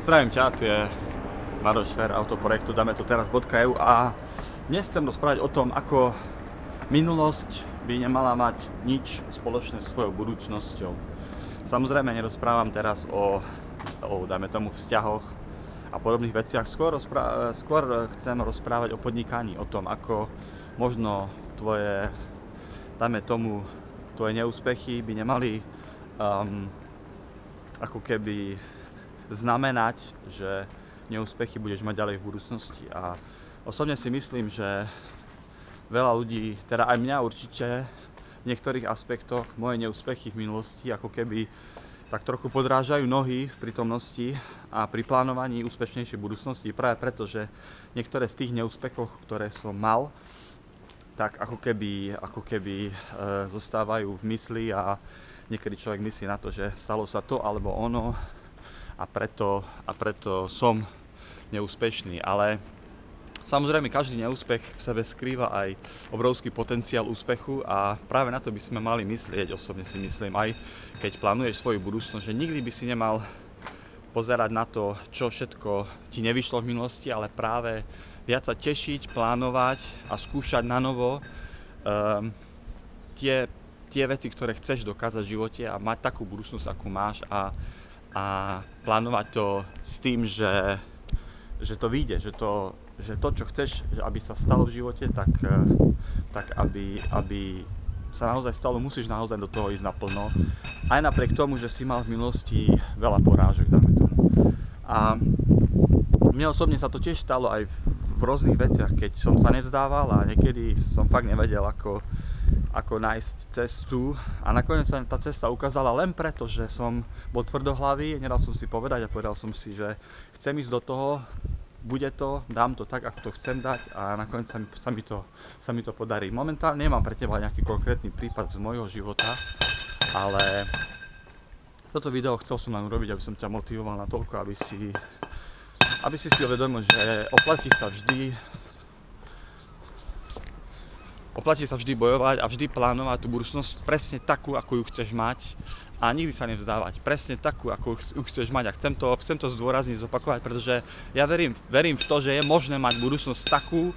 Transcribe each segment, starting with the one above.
Zdravím ťa, tu je Maroš Fér, autoprojektu Dáme to teraz.eu a dnes chcem rozprávať o tom, ako minulosť by nemala mať nič spoločné s tvojou budúcnosťou. Samozrejme nerozprávam teraz o dajme tomu, vzťahoch a podobných veciach, skôr chcem rozprávať o podnikaní, o tom, ako možno tvoje, dajme tomu, tvoje neúspechy by nemali ako keby znamenať, že neúspechy budeš mať ďalej v budúcnosti. A osobne si myslím, že veľa ľudí, teda aj mňa určite, v niektorých aspektoch moje neúspechy v minulosti ako keby tak trochu podrážajú nohy v prítomnosti a pri plánovaní úspešnejšej budúcnosti, práve preto, že niektoré z tých neúspechov, ktoré som mal, tak ako keby zostávajú v mysli a niekedy človek myslí na to, že stalo sa to alebo ono a preto som neúspešný. Ale samozrejme každý neúspech v sebe skrýva aj obrovský potenciál úspechu a práve na to by sme mali myslieť, osobne si myslím, aj keď plánuješ svoju budúcnosť, že nikdy by si nemal pozerať na to, čo všetko ti nevyšlo v minulosti, ale práve viac sa tešiť, plánovať a skúšať na novo tie veci, ktoré chceš dokázať v živote a mať takú budúcnosť, akú máš a plánovať to s tým, že to vyjde, že to, čo chceš, aby sa stalo v živote, tak aby sa naozaj stalo, musíš naozaj do toho ísť naplno. Aj napriek tomu, že si mal v minulosti veľa porážok, dáme tomu. A mne osobne sa to tiež stalo aj v rôznych veciach, keď som sa nevzdával a niekedy som fakt nevedel, ako nájsť cestu a nakoniec sa tá cesta ukázala len preto, že som bol tvrdohlavý, nedal som si povedať a povedal som si, že chcem ísť do toho, bude to, dám to tak, ako to chcem dať a nakoniec sa mi to podarí. Momentálne nemám pre teba nejaký konkrétny prípad z môjho života, ale toto video chcel som len urobiť, aby som ťa motivoval na toľko, aby si si uvedomil, že oplatí sa vždy bojovať a vždy plánovať tú budúcnosť presne takú, ako ju chceš mať a nikdy sa nevzdávať. Presne takú, ako ju chceš mať a chcem to zdôrazniť, zopakovať, pretože ja verím v to, že je možné mať budúcnosť takú,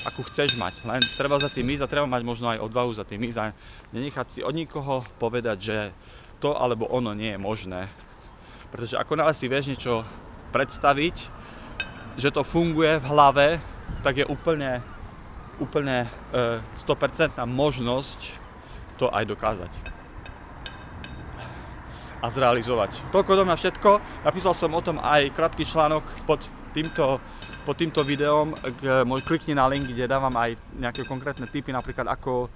akú chceš mať. Len treba za tým ísť a treba mať možno aj odvahu za tým ísť a nenechať si od nikoho povedať, že to alebo ono nie je možné. Pretože ako náhle si vieš niečo predstaviť, že to funguje v hlave, tak je úplne 100% možnosť to aj dokázať a zrealizovať. Toľko do mňa všetko. Napísal som o tom aj krátky článok pod týmto videom. Klikni na link, kde dávam aj nejaké konkrétne tipy, napríklad ako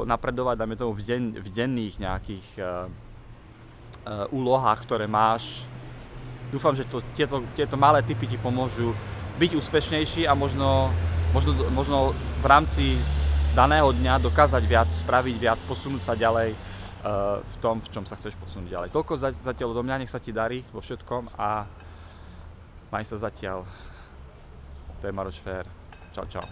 napredovať, dajme tomu v denných nejakých úlohách, ktoré máš. Dúfam, že tieto malé tipy ti pomôžu byť úspešnejší a možno v rámci daného dňa dokázať viac, spraviť viac, posunúť sa ďalej v tom, v čom sa chceš posunúť ďalej. Toľko zatiaľ do mňa, nech sa ti darí vo všetkom a maj sa zatiaľ. To je Maroš Fér. Čau, čau.